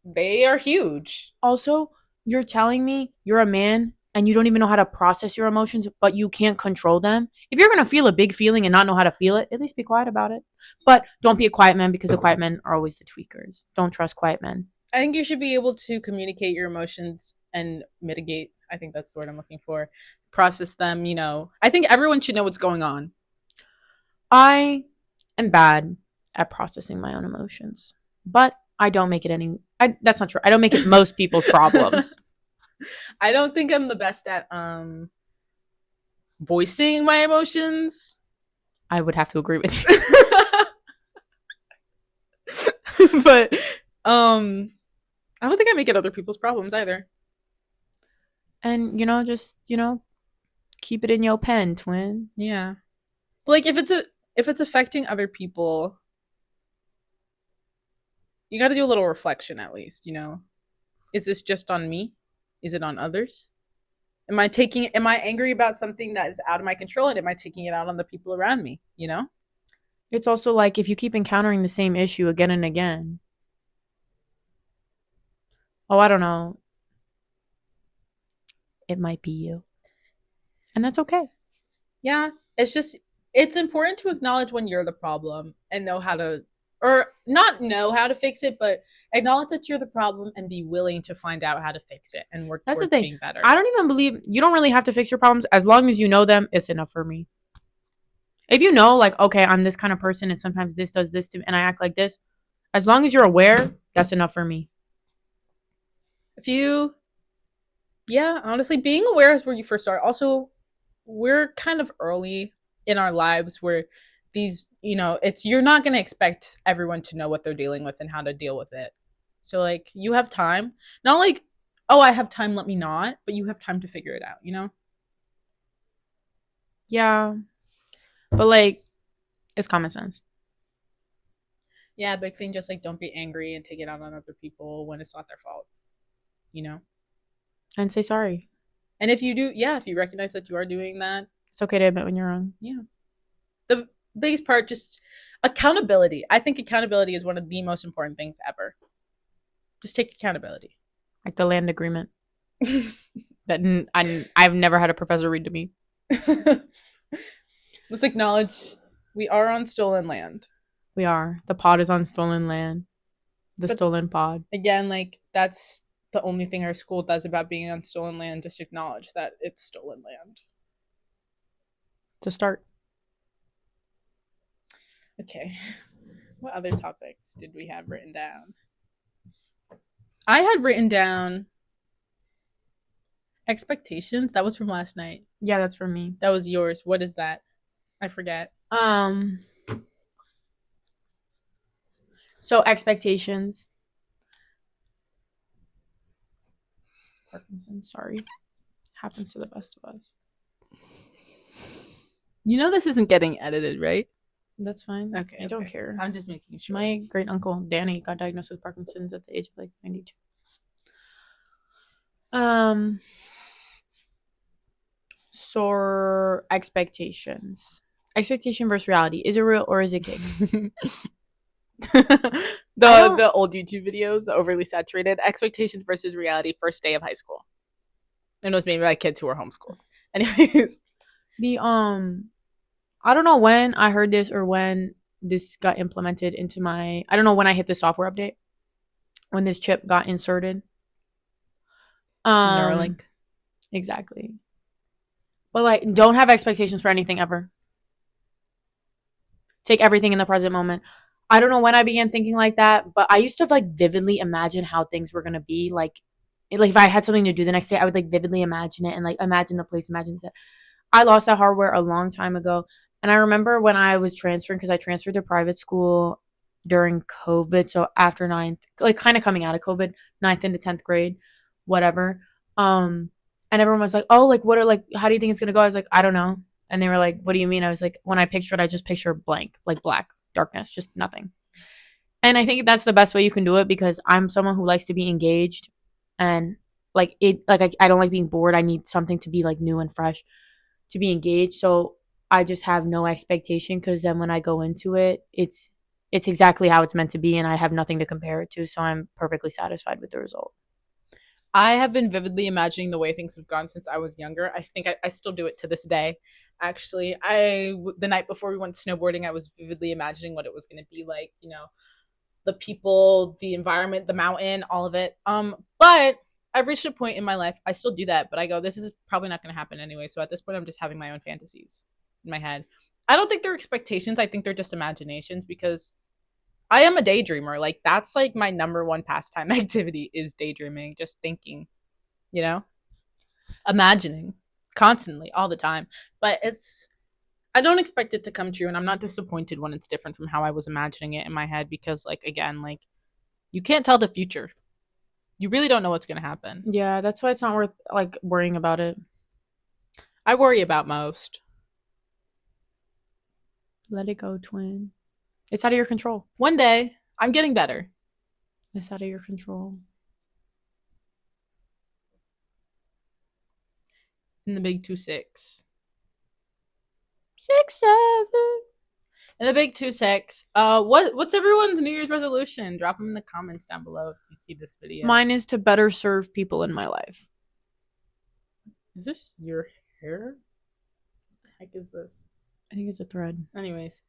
they are huge. Also, you're telling me you're a man and you don't even know how to process your emotions, but you can't control them. If you're going to feel a big feeling and not know how to feel it, at least be quiet about it. But don't be a quiet man because the quiet men are always the tweakers. Don't trust quiet men. I think you should be able to communicate your emotions and mitigate. I think that's the word I'm looking for. Process them, you know. I think everyone should know what's going on. I am bad at processing my own emotions, but I don't make it that's not true. I don't make it most people's problems. I don't think I'm the best at voicing my emotions. I would have to agree with you. But I don't think I make it other people's problems either. And just keep it in your pen, twin. Yeah. But like if it's affecting other people, you got to do a little reflection at least, you know. Is this just on me? Is it on others? Am I angry about something that is out of my control, and am I taking it out on the people around me, you know? It's also like if you keep encountering the same issue again and again. Oh, I don't know. It might be you. And that's okay. Yeah, it's just it's important to acknowledge when you're the problem and know how to, or not know how to fix it, but acknowledge that you're the problem and be willing to find out how to fix it and work That's the towards thing. being better. I don't even believe you don't really have to fix your problems as long as you know them. It's enough for me. If you know, like, okay, I'm this kind of person and sometimes this does this to me and I act like this, as long as you're aware, that's enough for me. If you, yeah, honestly, being aware is where you first start. Also, we're kind of early in our lives where these, it's you're not going to expect everyone to know what they're dealing with and how to deal with it. So like you have time. Not like, oh, I have time, let me not, but you have time to figure it out, you know? Yeah. But like, it's common sense. Yeah, big thing just like don't be angry and take it out on other people when it's not their fault, you know? And say sorry. And if you do, yeah, if you recognize that you are doing that, It's okay to admit when you're wrong. yeah. The biggest part, just accountability. I think accountability is one of the most important things ever. Just take accountability. Like the land agreement. I've never had a professor read to me. Let's acknowledge we are on stolen land. We are. The pod is on stolen land. The But stolen pod. again, like that's the only thing our school does about being on stolen land. Just acknowledge that it's stolen land. To start. Okay. What other topics did we have written down? I had written down expectations. That was from last night. Yeah, that's for me. That was yours. What is that? I forget. So expectations. Parkinson, sorry. Happens to the best of us. You know this isn't getting edited, right? That's fine. Okay. I don't care. I'm just making sure. My great uncle Danny got diagnosed with Parkinson's at the age of like 92. So expectations. Expectation versus reality. Is it real or is it game? The old YouTube videos, the overly saturated expectations versus reality, first day of high school. And it was made by kids who were homeschooled. Anyways, the I don't know when I heard this or when this got implemented into my. I don't know when I hit the software update. When this chip got inserted. Neuralink. Exactly. But like, don't have expectations for anything ever. Take everything in the present moment. I don't know when I began thinking like that, but I used to like vividly imagine how things were gonna be. Like if I had something to do the next day, I would like vividly imagine it and like imagine the place, imagine it. I lost that hardware a long time ago, and I remember when I was transferring because I transferred to private school during COVID, so after ninth, like kind of coming out of COVID, ninth into 10th grade, whatever. And everyone was like, "Oh, like what are like? How do you think it's gonna go?" I was like, "I don't know." And they were like, "What do you mean?" I was like, "When I picture it, I just picture blank, like black." Darkness, just nothing. And I think that's the best way you can do it because I'm someone who likes to be engaged and like it like I don't like being bored. I need something to be like new and fresh to be engaged. So I just have no expectation because then when I go into it, it's exactly how it's meant to be and I have nothing to compare it to. So I'm perfectly satisfied with the result. I have been vividly imagining the way things have gone since I was younger. I think I still do it to this day. Actually, the night before we went snowboarding, I was vividly imagining what it was going to be like. The people, the environment, the mountain, all of it. But I've reached a point in my life. I still do that, but I go, this is probably not going to happen anyway. So at this point, I'm just having my own fantasies in my head. I don't think they're expectations. I think they're just imaginations because I am a daydreamer. Like that's like my number one pastime activity is daydreaming, just thinking, imagining constantly all the time. But I don't expect it to come true and I'm not disappointed when it's different from how I was imagining it in my head because like again, like you can't tell the future. You really don't know what's going to happen. Yeah, that's why it's not worth like worrying about it. I worry about most. Let it go, twin. It's out of your control. One day, I'm getting better. It's out of your control. In the big 2-6. 6-7. In the big 2-6. What's everyone's New Year's resolution? Drop them in the comments down below if you see this video. Mine is to better serve people in my life. Is this your hair? What the heck is this? I think it's a thread. Anyways,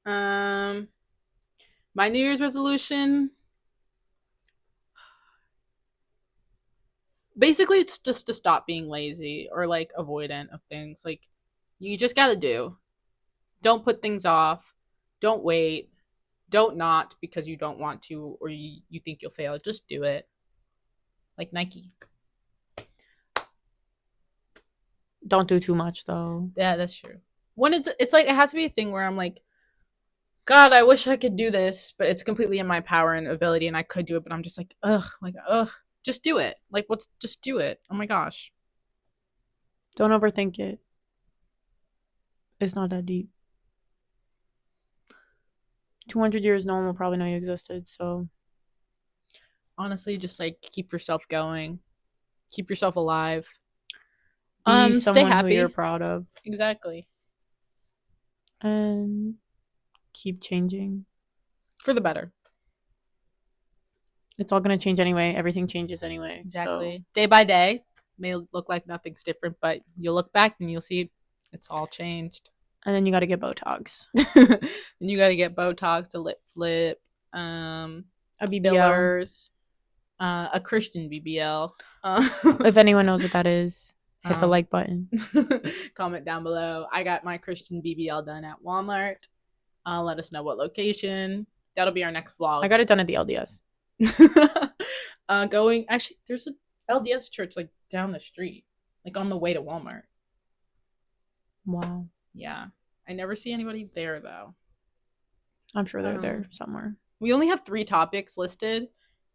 my New Year's resolution. Basically, it's just to stop being lazy or like avoidant of things. Like, you just gotta do. Don't put things off. Don't wait. Don't not because you don't want to or you think you'll fail. Just do it. Like Nike. Don't do too much though. Yeah, that's true. When it's like it has to be a thing where I'm like, God, I wish I could do this, but it's completely in my power and ability, and I could do it, but I'm just like, ugh, just do it. Like, just do it. Oh my gosh. Don't overthink it. It's not that deep. 200 years, no one will probably know you existed, so. Honestly, just like keep yourself going. Keep yourself alive. Be Stay someone happy. who you're proud of. Exactly. And keep changing. For the better. It's all going to change anyway. Everything changes anyway. Exactly. So. Day by day may look like nothing's different, but you'll look back and you'll see it's all changed. And then you got to get Botox. And you got to get Botox, a lip flip, a BBL. fillers, a Christian BBL. If anyone knows what that is, hit the like button. Comment down below. I got my Christian BBL done at Walmart. Let us know what location. That'll be our next vlog. I got it done at the LDS. Actually, there's a LDS church like down the street, like on the way to Walmart. Wow. Yeah, I never see anybody there though. I'm sure they're there somewhere. We only have 3 topics listed.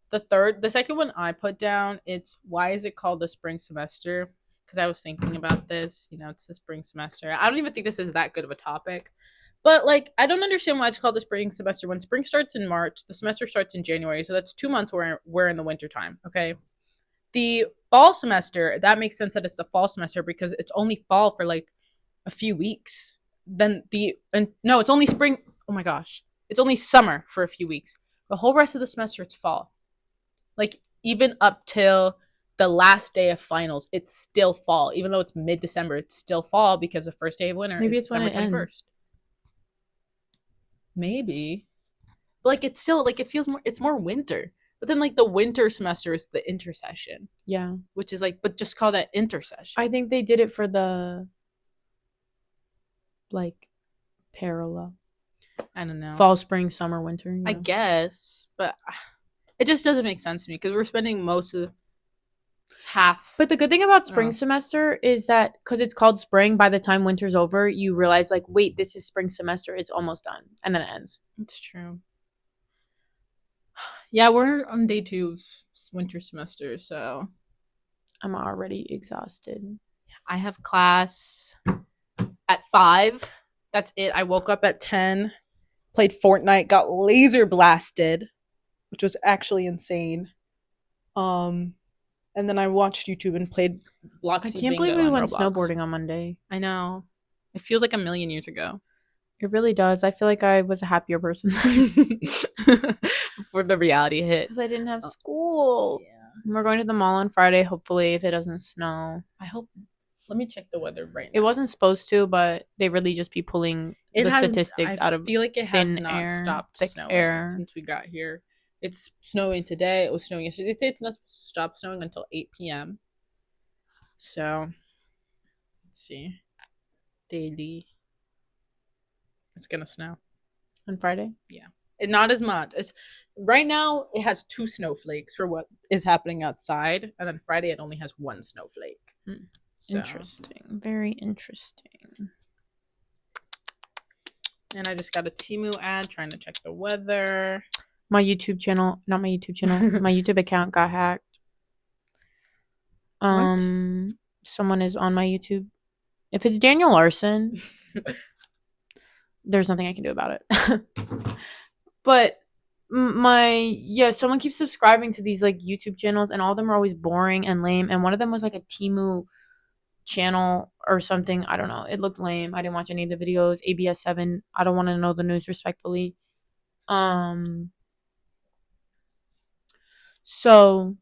The second one I put down, it's why is it called the spring semester? Because I was thinking about this. It's the spring semester. I don't even think this is that good of a topic. But, like, I don't understand why it's called the spring semester. When spring starts in March, the semester starts in January. So that's 2 months where we're in the winter time, okay? The fall semester, that makes sense that it's the fall semester because it's only fall for, like, a few weeks. No, it's only spring. Oh, my gosh. It's only summer for a few weeks. The whole rest of the semester, it's fall. Like, even up till the last day of finals, it's still fall. Even though it's mid-December, it's still fall because the first day of winter Maybe is it's when December it 21st. ends. Maybe. But, like, it's still, like, it feels more, it's more winter. But then, like, the winter semester is the intersession. Yeah. Which is, like, but just call that intersession. I think they did it for the, like, parallel. I don't know. Fall, spring, summer, winter. I guess. But it just doesn't make sense to me because we're spending most of half. But the good thing about spring semester is that because it's called spring, by the time winter's over, you realize, like, wait, this is spring semester. It's almost done. And then it ends. It's true. Yeah, we're on day 2 of winter semester, so. I'm already exhausted. I have class at 5. That's it. I woke up at 10, played Fortnite, got laser blasted, which was actually insane. And then I watched YouTube and played Bloxy I can't believe we went snowboarding on Monday. I know. It feels like a million years ago. It really does. I feel like I was a happier person before the reality hit. Because I didn't have school. Yeah. We're going to the mall on Friday, hopefully, if it doesn't snow. I hope. Let me check the weather right now. It wasn't supposed to, but they really just be pulling statistics out of I feel like it has not air, stopped snowing since we got here. It's snowing today. It was snowing yesterday. They say it's not supposed to stop snowing until 8 p.m. So, let's see. Daily. It's going to snow. On Friday? Yeah. And not as much. Right now, it has 2 snowflakes for what is happening outside. And then Friday, it only has 1 snowflake. So. Interesting. Very interesting. And I just got a Temu ad trying to check the weather. My YouTube channel, not my YouTube channel, my YouTube account got hacked. Someone is on my YouTube. If it's Daniel Larson, there's nothing I can do about it. But someone keeps subscribing to these like YouTube channels, and all of them are always boring and lame. And one of them was like a Temu channel or something. I don't know. It looked lame. I didn't watch any of the videos. ABS 7. I don't want to know the news respectfully. So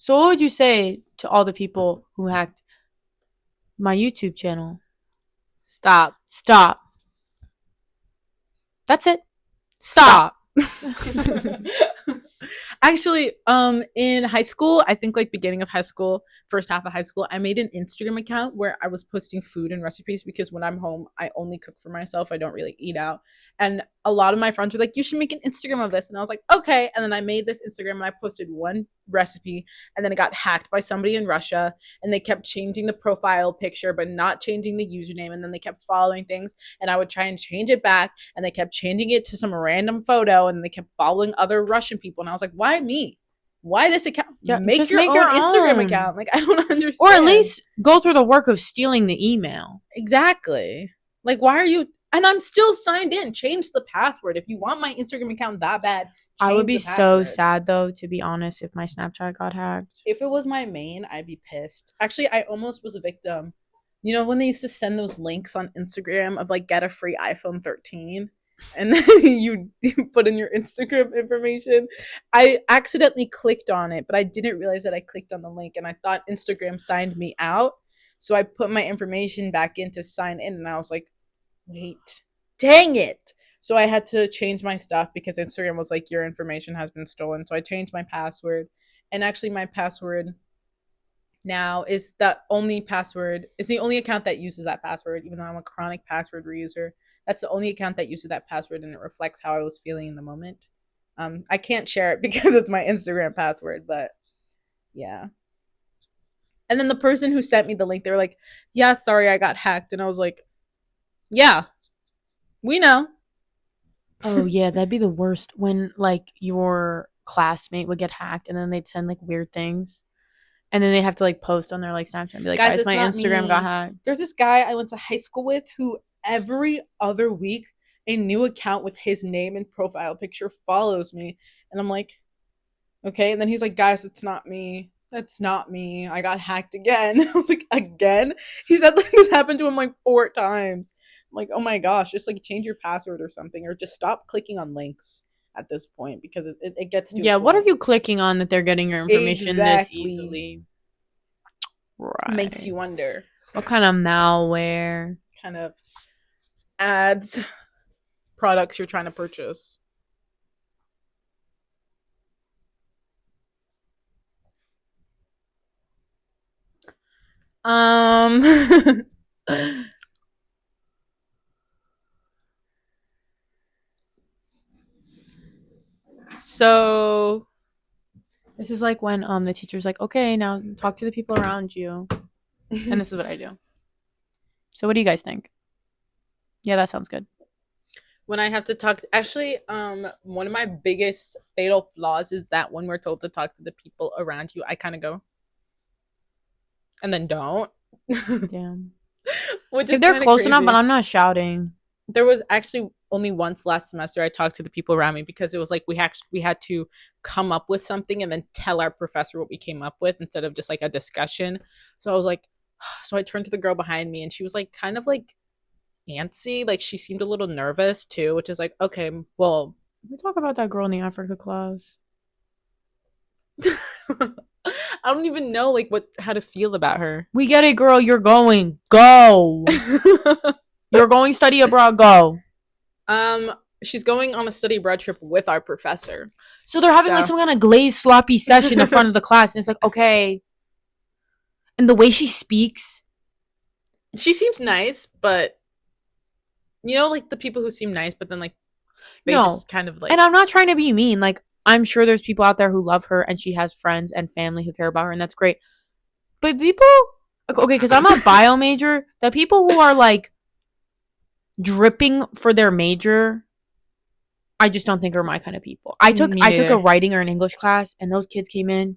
what would you say to all the people who hacked my YouTube channel? Stop. Stop. That's it. Stop. Actually, in high school, I think like beginning of high school, first half of high school, I made an Instagram account where I was posting food and recipes because when I'm home, I only cook for myself. I don't really eat out. And a lot of my friends were like, you should make an Instagram of this. And I was like, okay. And then I made this Instagram and I posted one recipe and then it got hacked by somebody in Russia and they kept changing the profile picture but not changing the username. And then they kept following things and I would try and change it back and they kept changing it to some random photo and they kept following other Russian people. And I was like, why me? Why this account? Yeah, make just your make own your Instagram own. account. Like, I don't understand. Or at least go through the work of stealing the email. Exactly. Like, why are you? And I'm still signed in. Change the password. If you want my Instagram account that bad, I would change be the so password. sad though, to be honest, if my Snapchat got hacked. If it was my main, I'd be pissed. Actually, I almost was a victim. You know when they used to send those links on Instagram of like get a free iPhone 13 and then you put in your Instagram information? I accidentally clicked on it, but I didn't realize that I clicked on the link and I thought Instagram signed me out. So I put my information back in to sign in and I was like, wait, dang it. So I had to change my stuff because Instagram was like, your information has been stolen. So I changed my password. And actually, my password now is that only password. It's the only account that uses that password, even though I'm a chronic password reuser. That's the only account that uses that password and it reflects how I was feeling in the moment. I can't share it because it's my Instagram password, but yeah. And then the person who sent me the link, they were like, yeah, sorry, I got hacked. And I was like, yeah, we know. Oh yeah, that'd be the worst when like your classmate would get hacked and then they'd send like weird things. And then they'd have to like post on their like Snapchat and be like, guys, It's my not Instagram me. got hacked. There's this guy I went to high school with who every other week a new account with his name and profile picture follows me. And I'm like, okay. And then he's like, guys, it's not me. That's not me. I got hacked again. I was like, again? He said like this happened to him like 4 times. I'm like, oh my gosh, just like change your password or something, or just stop clicking on links at this point because it gets to Yeah, what are you clicking on that they're getting your information this easily? Right. Makes you wonder what kind of malware, kind of ads, products you're trying to purchase. So this is like when the teacher's like, okay, now talk to the people around you. And this is what I do. So what do you guys think? Yeah, that sounds good. When I have to talk, actually, one of my biggest fatal flaws is that when we're told to talk to the people around you, I kind of go and then don't. Damn. Which If they're close enough, but I'm not shouting. There was actually only once last semester I talked to the people around me because it was like we had to come up with something and then tell our professor what we came up with instead of just like a discussion. So I was like, so I turned to the girl behind me and she was like kind of like antsy, like she seemed a little nervous too, which is like, okay, well, we talk about that girl in the Africa class. I don't even know like how to feel about her. We get it, girl. You're going. Go. You're going study abroad. Go. She's going on a study abroad trip with our professor. So they're having like some kind of glazed, sloppy session in front of the class, and it's like, okay. And the way she speaks, she seems nice, but you know, like the people who seem nice, but then like they just kind of like. And I'm not trying to be mean. Like I'm sure there's people out there who love her, and she has friends and family who care about her, and that's great. But people, okay, because I'm a bio major, the people who are like dripping for their major, I just don't think are my kind of people. I took a writing or an English class, and those kids came in,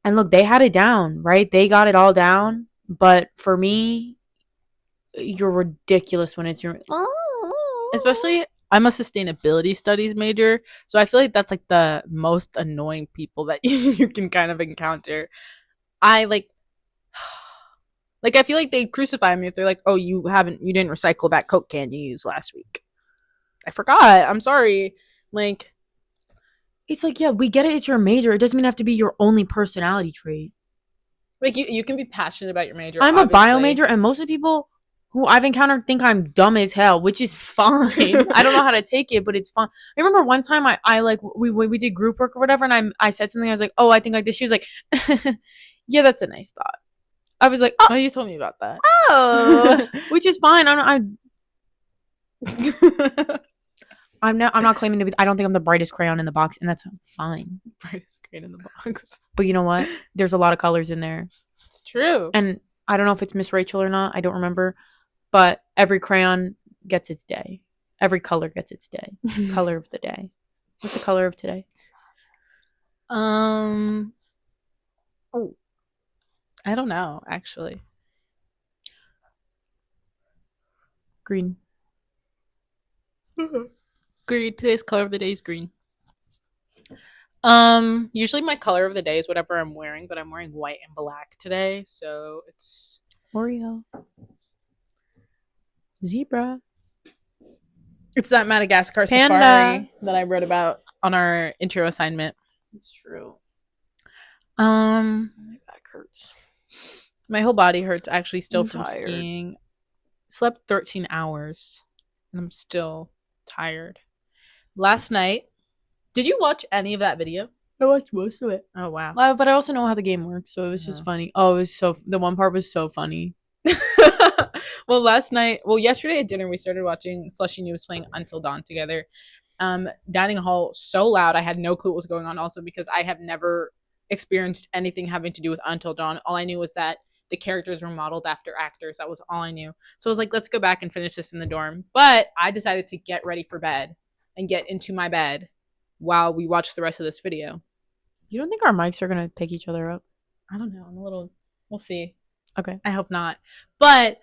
and look, they had it down, right? They got it all down. But for me, you're ridiculous when it's your. Especially, I'm a sustainability studies major, so I feel like that's like the most annoying people that you can kind of encounter. I like Like, I feel like they'd crucify me if they're like, oh, you didn't recycle that Coke can you used last week. I forgot. I'm sorry. Like, It's like, yeah, we get it. It's your major. It doesn't mean it have to be your only personality trait. like you can be passionate about your major. I'm obviously. a bio major, and most of the people who I've encountered think I'm dumb as hell, which is fine. I don't know how to take it, but it's fine. I remember one time I like we did group work or whatever, and I said something. I was like, oh, I think like this. She was like, yeah, that's a nice thought. I was like, Oh, you told me about that. oh, which is fine. I'm not claiming to be. I don't think I'm the brightest crayon in the box, and that's fine. Brightest grade in the box. But you know what? There's a lot of colors in there. It's true. And I don't know if it's Miss Rachel or not. I don't remember. But every crayon gets its day. Every color gets its day. Color of the day. What's the color of today? Oh, I don't know, actually. Green. Green. Today's color of the day is green. Usually my color of the day is whatever I'm wearing, but I'm wearing white and black today, so it's Oreo. Zebra. it's that Madagascar Panda. safari that I wrote about on our intro assignment. It's true. My back hurts. My whole body hurts actually still I'm from tired. skiing. Slept 13 hours and I'm still tired. Last night, did you watch any of that video? I watched most of it. Oh wow. But I also know how the game works, so it was just funny. Oh, it was the one part was so funny. Well, yesterday at dinner we started watching Slushy Noobs playing Until Dawn together. Dining hall so loud I had no clue what was going on, also because I have never experienced anything having to do with Until Dawn. All I knew was that the characters were modeled after actors. That was all I knew. So I was like, let's go back and finish this in the dorm. But I decided to get ready for bed and get into my bed while we watch the rest of this video. You don't think our mics are gonna pick each other up? I don't know. We'll see. Okay. I hope not. But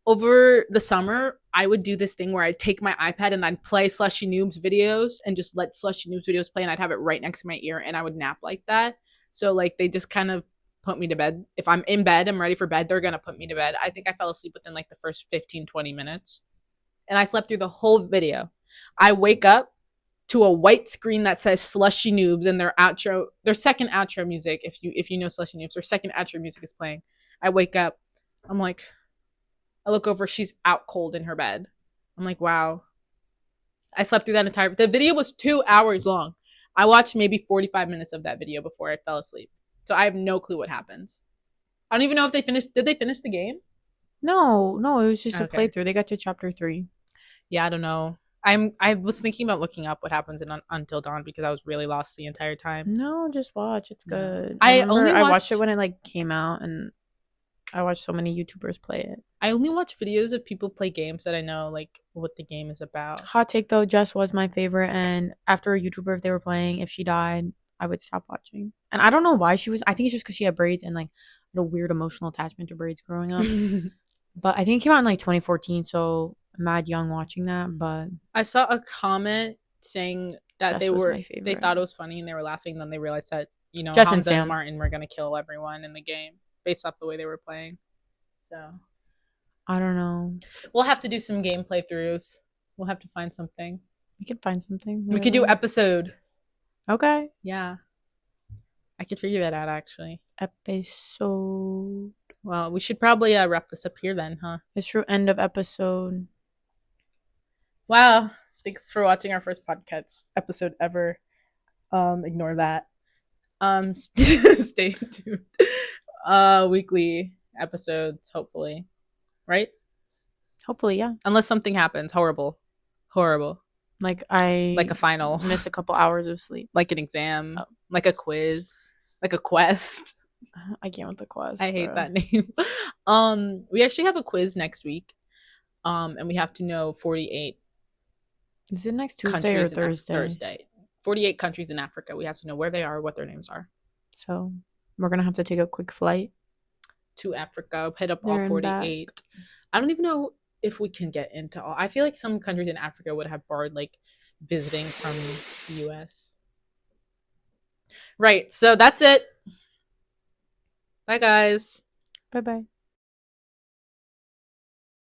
over the summer, I would do this thing where I'd take my iPad and I'd play Slushy Noobs videos and just let Slushy Noobs videos play, and I'd have it right next to my ear and I would nap like that. So like they just kind of put me to bed. If I'm in bed, I'm ready for bed, they're going to put me to bed. I think I fell asleep within like the first 15-20 minutes. And I slept through the whole video. I wake up to a white screen that says Slushy Noobs and their second outro music, if you know Slushy Noobs, their second outro music is playing. I wake up, I'm like, I look over, she's out cold in her bed. I'm like, wow. I slept through that the video was 2 hours long. I watched maybe 45 minutes of that video before I fell asleep. So I have no clue what happens. I don't even know if did they finish the game? No, it was just a playthrough. They got to chapter 3. Yeah, I don't know. I was thinking about looking up what happens in Until Dawn because I was really lost the entire time. No, just watch. It's good. I watched it when it like came out, and I watched so many YouTubers play it. I only watch videos of people play games that I know like what the game is about. Hot take though, Jess was my favorite, and after a YouTuber, if they were playing, if she died, I would stop watching. And I don't know why she was. I think it's just because she had braids and like had a weird emotional attachment to braids growing up. But I think it came out in like 2014, so mad young watching that. But I saw a comment saying that they thought it was funny and they were laughing. Then they realized that Jess Hamza and and Martin were gonna kill everyone in the game based off the way they were playing. So I don't know. We'll have to do some game playthroughs. We'll have to find something. We could find something. We could do episode. Okay. Yeah. I could figure that out actually. Episode. Well, we should probably wrap this up here then, huh? It's true. End of episode. Wow. Thanks for watching our first podcast episode ever. Ignore that. Stay tuned. Weekly episodes, hopefully. Right? Hopefully, yeah. Unless something happens. Horrible. Like a final. Miss a couple hours of sleep. Like an exam. Oh. Like a quiz. Like a quest. I can't with the quest. I hate that name. We actually have a quiz next week. And we have to know 48. Is it next Tuesday or Thursday? Thursday. 48 countries in Africa. We have to know where they are, what their names are. So we're gonna have to take a quick flight to Africa, hit up all 48. I don't even know if we can get into all. I feel like some countries in Africa would have barred like visiting from the US. Right. So that's it. Bye guys. Bye bye.